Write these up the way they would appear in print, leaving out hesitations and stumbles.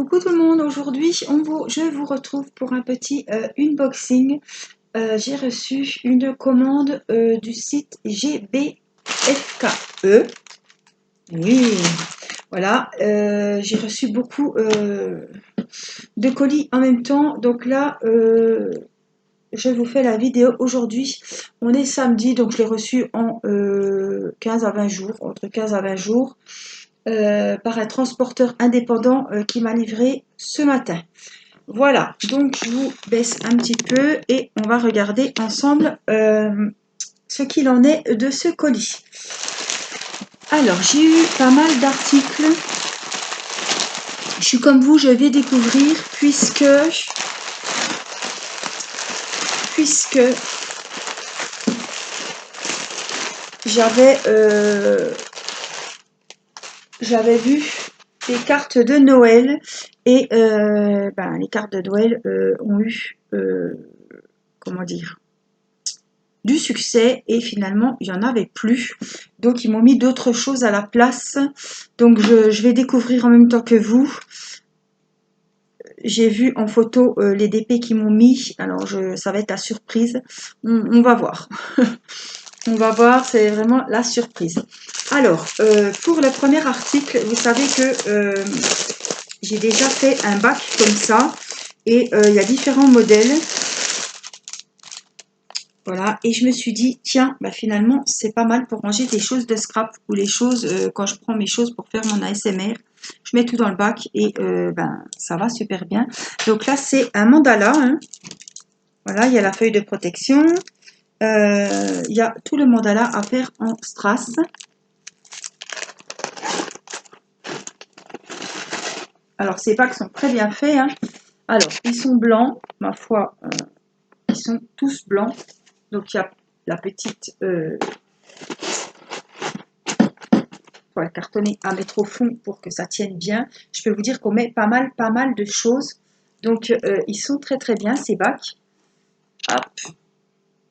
Coucou tout le monde, aujourd'hui je vous retrouve pour un petit unboxing. J'ai reçu une commande du site GBFKE. Oui, voilà, j'ai reçu beaucoup de colis en même temps. Donc là, je vous fais la vidéo aujourd'hui. On est samedi, donc je l'ai reçu en 15 à 20 jours, entre 15 à 20 jours. Par un transporteur indépendant qui m'a livré ce matin. Voilà, donc je vous baisse un petit peu et on va regarder ensemble ce qu'il en est de ce colis. Alors, j'ai eu pas mal d'articles. Je suis comme vous, je vais découvrir puisque j'avais vu des cartes de Noël et les cartes de Noël ont eu comment dire, du succès et finalement il n'y en avait plus, donc ils m'ont mis d'autres choses à la place. Donc je vais découvrir en même temps que vous. J'ai vu en photo les DP qu'ils m'ont mis, alors ça va être la surprise. On va voir. On va voir, c'est vraiment la surprise. Alors, pour le premier article, vous savez que j'ai déjà fait un bac comme ça. Et il y a différents modèles. Voilà, et je me suis dit, tiens, finalement, c'est pas mal pour ranger des choses de scrap ou les choses, quand je prends mes choses pour faire mon ASMR, je mets tout dans le bac et ça va super bien. Donc là, c'est un mandala. Hein. Voilà, il y a la feuille de protection. Il y a tout le mandala à faire en strass. Alors, ces packs sont très bien faits. Hein. Alors, ils sont blancs, ma foi, ils sont tous blancs. Donc, il y a la petite toile cartonnée à mettre au fond pour que ça tienne bien. Je peux vous dire qu'on met pas mal de choses. Donc, ils sont très très bien, ces bacs. Hop.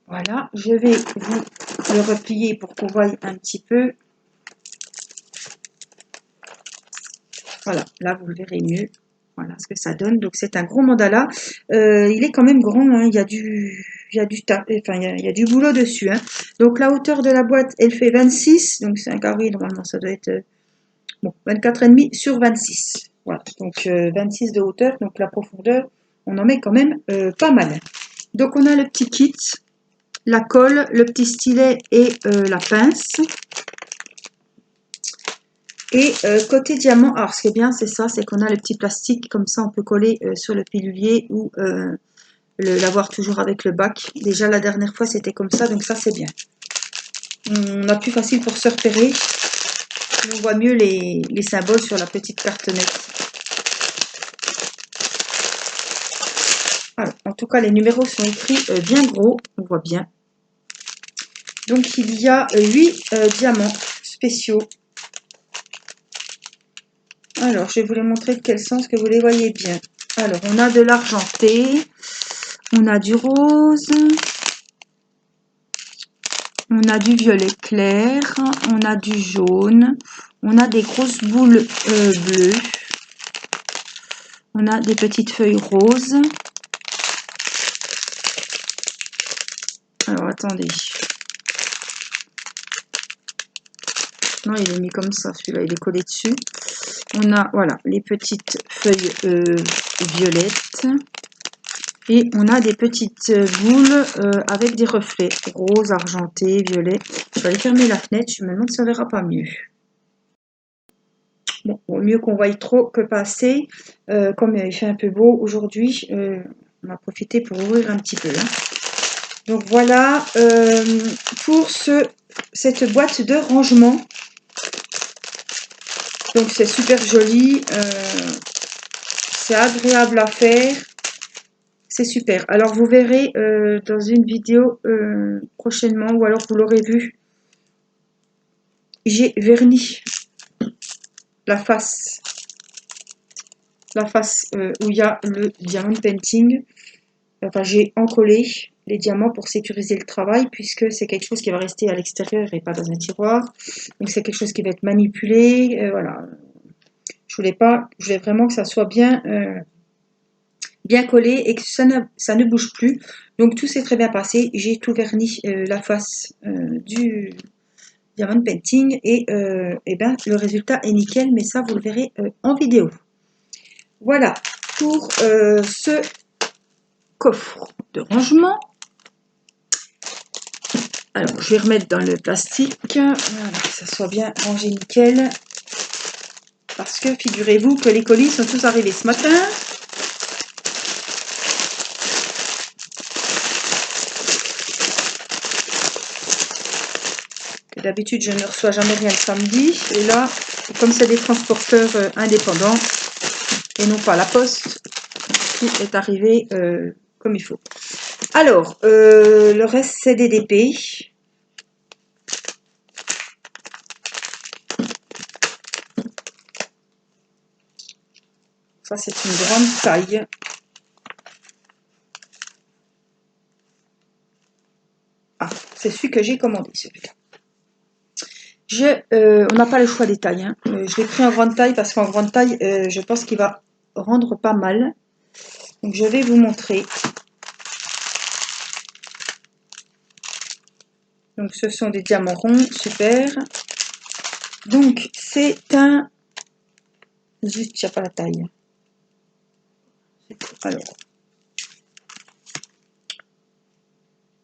Voilà, je vais vous le replier pour qu'on voie un petit peu. Voilà, là vous le verrez mieux. Voilà ce que ça donne. Donc c'est un gros mandala. Il est quand même grand. Hein. Il y a du boulot dessus. Hein. Donc la hauteur de la boîte, elle fait 26. Donc c'est un carré. Normalement, ça doit être 24,5 sur 26. Voilà. Donc 26 de hauteur. Donc la profondeur, on en met quand même pas mal. Donc on a le petit kit, la colle, le petit stylet et la pince. Et côté diamant, alors ce qui est bien, c'est ça, c'est qu'on a le petit plastique, comme ça on peut coller sur le pilulier ou l'avoir toujours avec le bac. Déjà la dernière fois c'était comme ça, donc ça c'est bien. On a plus facile pour se repérer. On voit mieux les symboles sur la petite cartonnette. Alors, en tout cas, les numéros sont écrits bien gros, on voit bien. Donc il y a 8 diamants spéciaux. Alors, je vais vous les montrer de quel sens que vous les voyez bien. Alors, on a de l'argenté, on a du rose, on a du violet clair, on a du jaune, on a des grosses boules bleues, on a des petites feuilles roses. Alors, attendez. Non, il est mis comme ça, celui-là, il est collé dessus. On a, voilà, les petites feuilles violettes. Et on a des petites boules avec des reflets, rose, argenté, violet. Je vais aller fermer la fenêtre, je me demande si ça ne verra pas mieux. Bon, au mieux qu'on voie trop que pas assez. Comme il fait un peu beau aujourd'hui, on a profité pour ouvrir un petit peu. Hein. Donc voilà, pour cette boîte de rangement. Donc c'est super joli, c'est agréable à faire. C'est super. Alors, vous verrez dans une vidéo prochainement, ou alors vous l'aurez vu, j'ai verni la face où il y a le diamond painting. Enfin, j'ai encollé les diamants pour sécuriser le travail, puisque c'est quelque chose qui va rester à l'extérieur et pas dans un tiroir. Donc, c'est quelque chose qui va être manipulé. Voilà. Je voulais vraiment que ça soit bien, bien collé et que ça ne bouge plus. Donc tout s'est très bien passé. J'ai tout verni la face du diamond painting et ben le résultat est nickel, mais ça vous le verrez en vidéo. Voilà pour ce coffre de rangement. Alors je vais remettre dans le plastique, voilà, que ça soit bien rangé nickel. Parce que figurez-vous que les colis sont tous arrivés ce matin. D'habitude, je ne reçois jamais rien le samedi. Et là, comme c'est des transporteurs indépendants et non pas la poste, tout est arrivé comme il faut. Alors, le reste, c'est des DP. Ça, c'est une grande taille. Ah, c'est celui que j'ai commandé, celui-là. On n'a pas le choix des tailles. Hein. Je l'ai pris en grande taille parce qu'en grande taille, je pense qu'il va rendre pas mal. Donc, je vais vous montrer. Donc, ce sont des diamants ronds, super. Donc, c'est un... Zut, il n'y a pas la taille. Alors,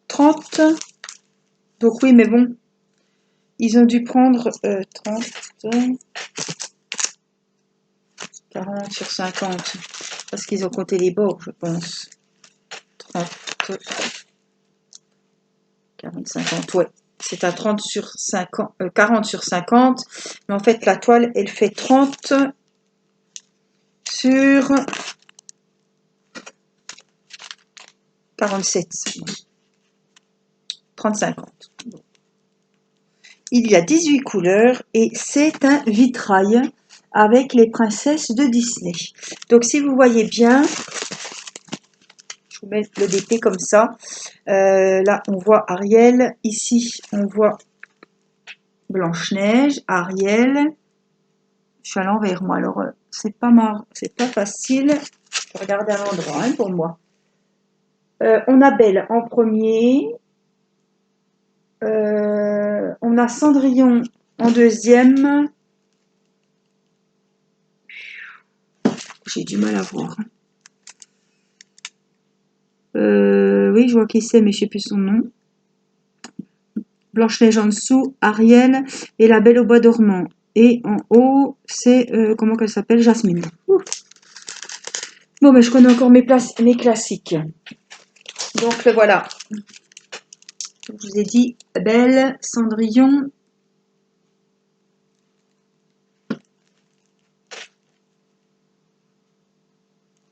30. Donc, oui, mais bon, ils ont dû prendre 30, 40 sur 50. Parce qu'ils ont compté les bords, je pense. 30, 40, 50, ouais. C'est à 30 sur 50, 40 sur 50. Mais en fait, la toile, elle fait 30 sur 47. 30, 50. Il y a 18 couleurs et c'est un vitrail avec les princesses de Disney. Donc, si vous voyez bien, je vous mets le DP comme ça. Là, on voit Ariel. Ici, on voit Blanche-Neige, Ariel. Je suis à l'envers, moi. Alors, c'est pas facile. Je vais regarder à l'endroit hein, pour moi. On a Belle en premier. On a Cendrillon en deuxième. J'ai du mal à voir. Oui, je vois qui c'est, mais je ne sais plus son nom. Blanche-Neige en dessous, Ariel et la Belle au bois dormant. Et en haut, c'est, comment qu'elle s'appelle, Jasmine. Ouh. Bon, mais je connais encore mes classiques. Donc, le voilà. Je vous ai dit, Belle, Cendrillon.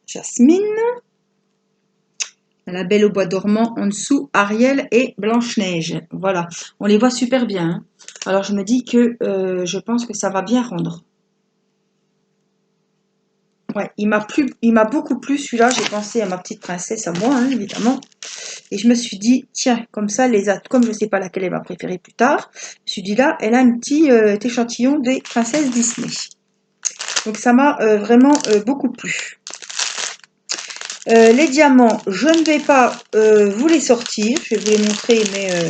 Jasmine. La Belle au bois dormant en dessous, Ariel et Blanche-Neige. Voilà, on les voit super bien. Hein. Alors je me dis que je pense que ça va bien rendre. Ouais, il m'a beaucoup plu celui-là. J'ai pensé à ma petite princesse, à moi, hein, évidemment. Et je me suis dit, tiens, comme ça, comme je ne sais pas laquelle elle va préférer plus tard, je me suis dit là, elle a un petit échantillon des princesses Disney. Donc ça m'a vraiment beaucoup plu. Les diamants, je ne vais pas vous les sortir. Je vais vous les montrer, mais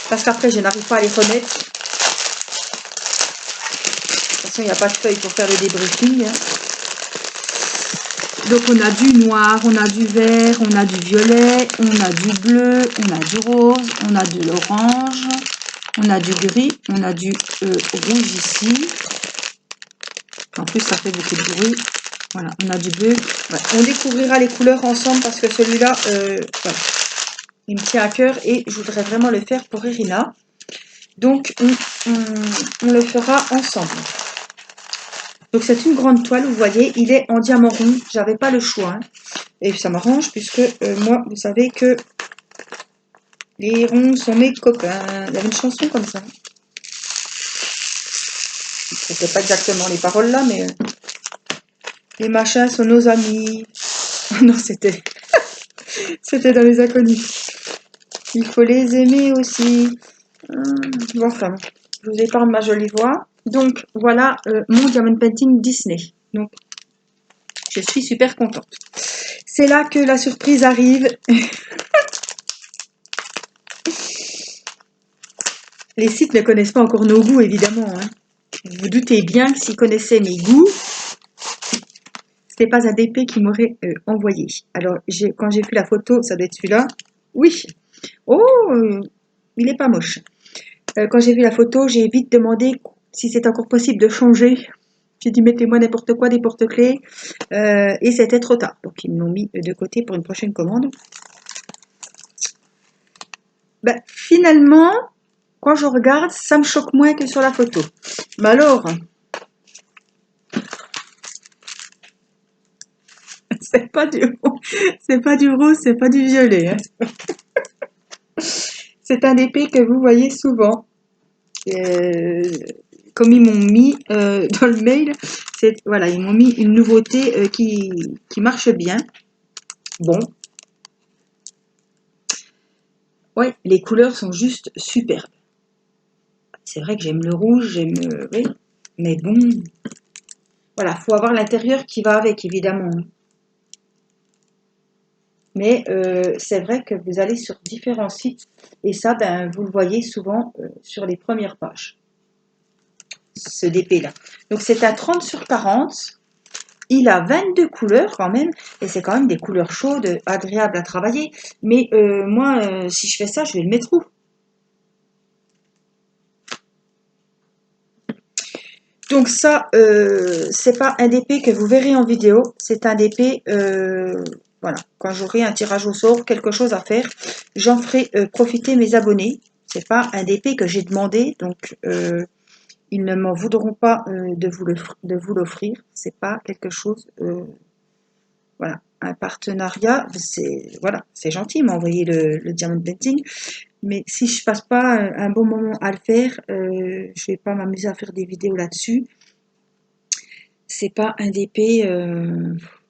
parce qu'après, je n'arrive pas à les remettre. De toute façon, il n'y a pas de feuille pour faire le débriefing. Hein. Donc, on a du noir, on a du vert, on a du violet, on a du bleu, on a du rose, on a de l'orange, on a du gris, on a du rouge ici. En plus, ça fait beaucoup de bruit. Voilà, on a du bleu. Ouais. On découvrira les couleurs ensemble parce que celui-là, voilà, il me tient à cœur et je voudrais vraiment le faire pour Irina. Donc, on le fera ensemble. Donc, c'est une grande toile, vous voyez, il est en diamant rond. J'avais pas le choix. Hein. Et ça m'arrange puisque moi, vous savez que les ronds sont mes copains. Il y avait une chanson comme ça. Je ne sais pas exactement les paroles là, mais les machins sont nos amis. Non, c'était dans les inconnus. Il faut les aimer aussi. Bon, enfin, je vous épargne ma jolie voix. Donc voilà mon Diamond Painting Disney. Donc je suis super contente. C'est là que la surprise arrive. Les sites ne connaissent pas encore nos goûts, évidemment. Hein. Vous vous doutez bien que s'ils connaissaient mes goûts, c'était pas un DP qui m'aurait envoyé. Alors, quand j'ai vu la photo, ça doit être celui-là. Oui. Oh, il est pas moche. Quand j'ai vu la photo, j'ai vite demandé si c'est encore possible de changer. J'ai dit, mettez-moi n'importe quoi, des porte-clés. Et c'était trop tard. Donc, ils m'ont mis de côté pour une prochaine commande. Ben, finalement, quand je regarde, ça me choque moins que sur la photo. Mais alors, c'est pas du rose, c'est pas du violet. Hein. C'est un épée que vous voyez souvent. Comme ils m'ont mis dans le mail, voilà, ils m'ont mis une nouveauté qui marche bien. Bon, ouais, les couleurs sont juste superbes. C'est vrai que j'aime le rouge, oui, mais bon, voilà, faut avoir l'intérieur qui va avec, évidemment. Mais c'est vrai que vous allez sur différents sites et ça, ben, vous le voyez souvent sur les premières pages, ce DP-là. Donc c'est un 30 sur 40. Il a 22 couleurs quand même, et c'est quand même des couleurs chaudes, agréables à travailler. Mais moi, si je fais ça, je vais le mettre où? Donc ça, c'est pas un DP que vous verrez en vidéo, c'est un DP, voilà, quand j'aurai un tirage au sort, quelque chose à faire, j'en ferai profiter mes abonnés. C'est pas un DP que j'ai demandé, donc ils ne m'en voudront pas de vous l'offrir. C'est pas quelque chose, voilà, un partenariat, c'est voilà, c'est gentil, il m'a envoyé le Diamond Painting, mais si je passe pas un bon moment à le faire, je vais pas m'amuser à faire des vidéos là-dessus. C'est pas un DP,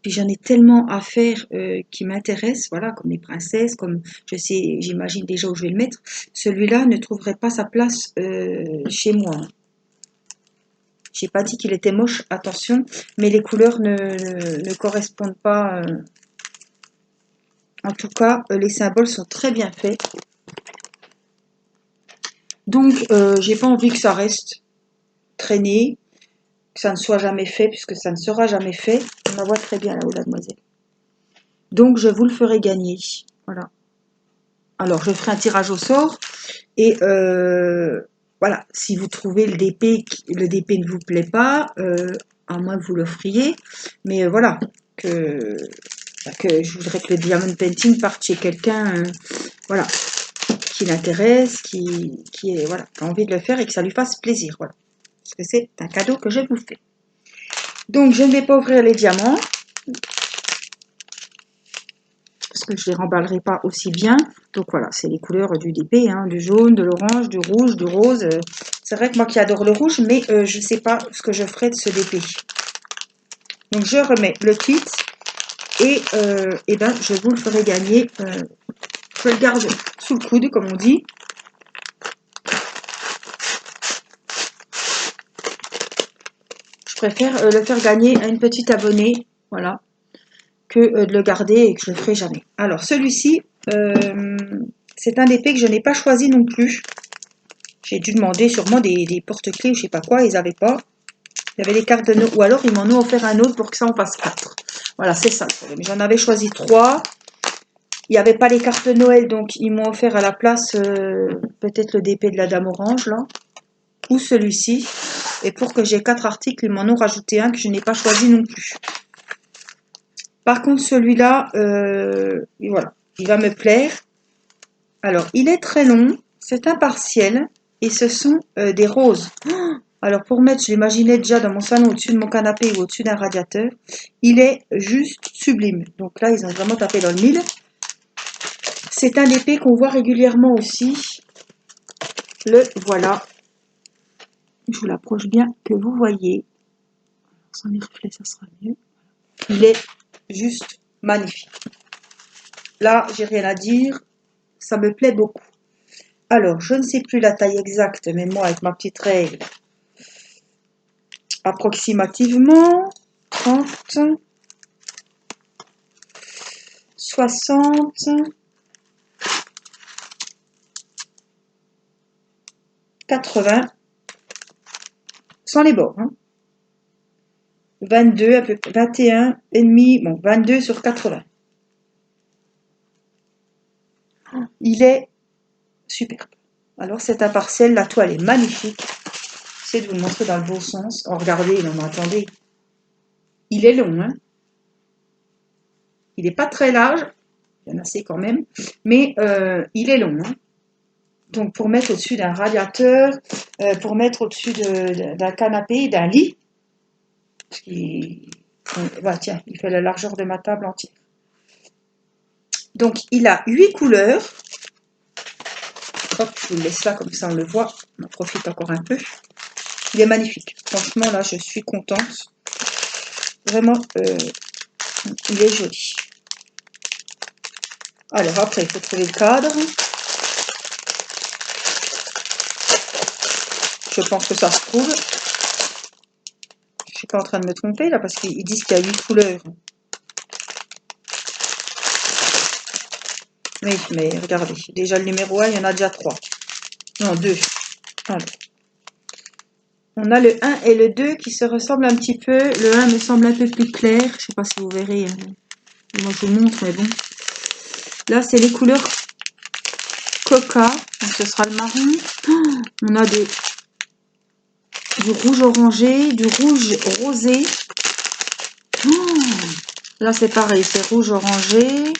puis j'en ai tellement à faire qui m'intéressent, voilà, comme les princesses, comme je sais, j'imagine déjà où je vais le mettre. Celui-là ne trouverait pas sa place chez moi. J'ai pas dit qu'il était moche, attention, mais les couleurs ne correspondent pas. En tout cas, les symboles sont très bien faits. Donc, j'ai pas envie que ça reste traîné, que ça ne soit jamais fait, puisque ça ne sera jamais fait. On la voit très bien là-haut, la demoiselle. Donc, je vous le ferai gagner. Voilà. Alors, je ferai un tirage au sort. Et voilà, si vous trouvez le DP ne vous plaît pas, à moins que vous l'offriez. Mais voilà, que je voudrais que le Diamond Painting parte chez quelqu'un, voilà, qui l'intéresse, voilà, qui a envie de le faire et que ça lui fasse plaisir, voilà. Parce que c'est un cadeau que je vous fais. Donc, je ne vais pas ouvrir les diamants, parce que je ne les remballerai pas aussi bien. Donc voilà, c'est les couleurs du DP, hein, du jaune, de l'orange, du rouge, du rose. C'est vrai que moi qui adore le rouge, mais je ne sais pas ce que je ferai de ce DP. Donc, je remets le kit et ben, je vous le ferai gagner. Je le garde sous le coude, comme on dit. Je préfère le faire gagner à une petite abonnée, voilà, que de le garder et que je ne le ferai jamais. Alors, celui-ci, c'est un DP que je n'ai pas choisi non plus. J'ai dû demander sûrement des porte-clés ou je sais pas quoi, ils n'avaient pas. Il y avait des cartes de Noël, ou alors ils m'en ont offert un autre pour que ça en fasse 4. Voilà, c'est ça le problème. J'en avais choisi 3. Il n'y avait pas les cartes de Noël, donc ils m'ont offert à la place peut-être le DP de la Dame Orange, là, ou celui-ci. Et pour que j'ai 4 articles, ils m'en ont rajouté un que je n'ai pas choisi non plus. Par contre, celui-là, voilà, il va me plaire. Alors, il est très long, c'est un partiel, et ce sont des roses. Oh, alors, pour mettre, je l'imaginais déjà dans mon salon, au-dessus de mon canapé ou au-dessus d'un radiateur. Il est juste sublime. Donc là, ils ont vraiment tapé dans le mille. C'est un épée qu'on voit régulièrement aussi. Le voilà. Je vous l'approche bien que vous voyez. Sans les reflets, ça sera mieux. Il est juste magnifique. Là, j'ai rien à dire. Ça me plaît beaucoup. Alors, je ne sais plus la taille exacte, mais moi, avec ma petite règle, approximativement 30, 60, 80, sans les bords, hein. 22, à peu près 21 et demi, bon, 22 sur 80. Il est superbe. Alors, c'est un partiel, la toile est magnifique. J'essaie de vous le montrer dans le bon sens. Oh, regardez, non, mais attendez. Il est long, hein. Il n'est pas très large, il y en a assez quand même, mais il est long, hein. Donc, pour mettre au-dessus d'un radiateur, pour mettre au-dessus d'un canapé, d'un lit, bah, tiens, il fait la largeur de ma table entière. Donc, il a 8 couleurs. Hop, je vous le laisse là, comme ça on le voit. On en profite encore un peu. Il est magnifique. Franchement, là, je suis contente. Vraiment, il est joli. Alors, après, il faut trouver le cadre. Je pense que ça se trouve. Je ne suis pas en train de me tromper, là, parce qu'ils disent qu'il y a 8 couleurs. Oui, mais regardez. Déjà, le numéro 1, il y en a déjà 3. Non, 2. Alors. On a le 1 et le 2 qui se ressemblent un petit peu. Le 1 me semble un peu plus clair. Je ne sais pas si vous verrez. Moi, je vous montre, mais bon. Là, c'est les couleurs coca. Donc, ce sera le marron. On a du rouge orangé, du rouge rosé. Là, c'est pareil. C'est rouge orangé.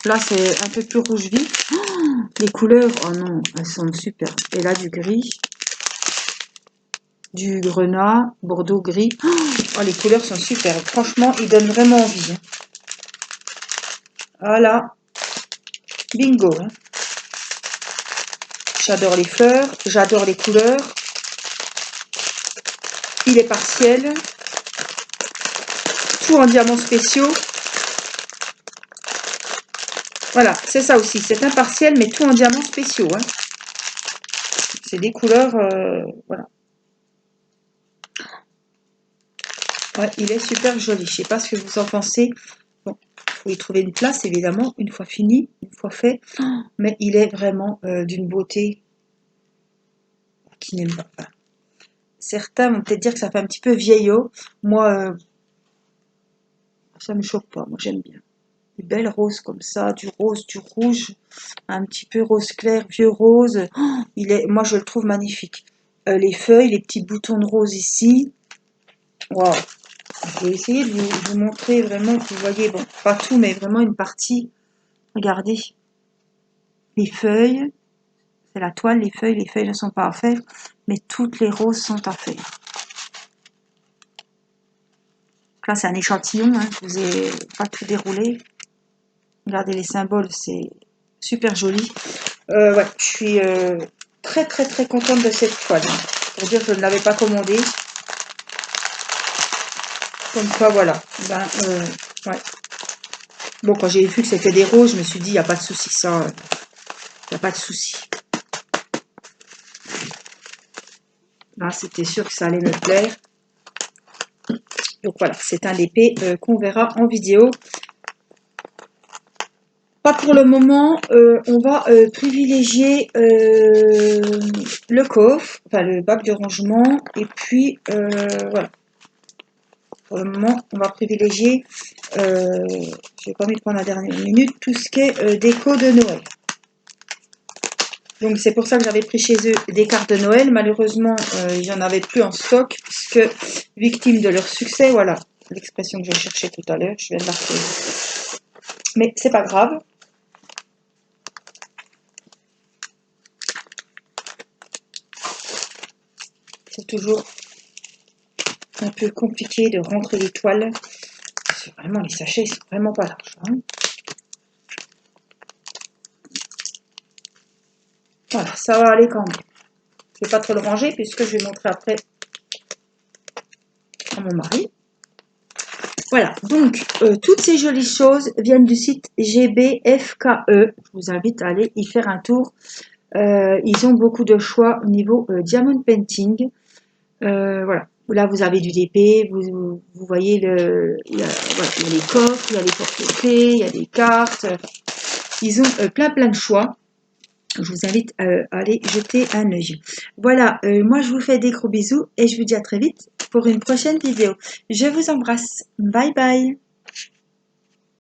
Là, c'est un peu plus rouge vif. Les couleurs, oh non, elles sont superbes. Et là, du gris. Du grenat, bordeaux gris. Oh, les couleurs sont superbes. Franchement, ils donnent vraiment envie. Hein. Voilà. Bingo. Hein. J'adore les fleurs. J'adore les couleurs. Il est partiel. Tout en diamants spéciaux. Voilà, c'est ça aussi. C'est un partiel, mais tout en diamants spéciaux. Hein. C'est des couleurs... voilà. Ouais, il est super joli. Je ne sais pas ce que vous en pensez. Bon, il faut y trouver une place, évidemment, une fois fini, une fois fait. Mais il est vraiment d'une beauté qui n'aime pas. Certains vont peut-être dire que ça fait un petit peu vieillot. Moi, ça ne me choque pas. Moi, j'aime bien. Des belles roses comme ça, du rose, du rouge, un petit peu rose clair, vieux rose. Moi, je le trouve magnifique. Les feuilles, les petits boutons de rose ici. Waouh! Je vais essayer de vous montrer vraiment, vous voyez, bon, pas tout, mais vraiment une partie. Regardez, les feuilles, c'est la toile, les feuilles ne sont pas à faire, mais toutes les roses sont à faire. Donc là, c'est un échantillon, hein, je vous ai pas tout déroulé. Regardez les symboles, c'est super joli. Ouais, je suis très très très contente de cette toile. Pour dire que je ne l'avais pas commandée. Comme quoi, voilà. Ben, ouais. Bon, quand j'ai vu que c'était des roses, je me suis dit, il n'y a pas de souci, ça. Il n'y a pas de souci. Là, c'était sûr que ça allait me plaire. Donc voilà, c'est un épée qu'on verra en vidéo. Pas pour le moment, on va privilégier le coffre, enfin le bac de rangement, et puis voilà. Pour le moment, on va privilégier, je n'ai pas envie de prendre la dernière minute, tout ce qui est déco de Noël. Donc c'est pour ça que j'avais pris chez eux des cartes de Noël. Malheureusement, il n'y en avait plus en stock, puisque victime de leur succès, voilà l'expression que je cherchais tout à l'heure, je viens de la retrouver. Mais c'est pas grave. C'est toujours un peu compliqué de rentrer les toiles. Vraiment, les sachets, ils sont vraiment pas larges. Hein. Voilà, ça va aller quand même. Je ne vais pas trop le ranger puisque je vais montrer après à mon mari. Voilà, donc toutes ces jolies choses viennent du site GBFKE. Je vous invite à aller y faire un tour. Ils ont beaucoup de choix au niveau diamond painting. Voilà, Là, vous avez du DP, vous voyez voilà, il y a les coffres, il y a les porte-clés, il y a des cartes. Enfin, ils ont plein de choix. Je vous invite à aller jeter un œil. Voilà, moi je vous fais des gros bisous et je vous dis à très vite pour une prochaine vidéo. Je vous embrasse. Bye bye.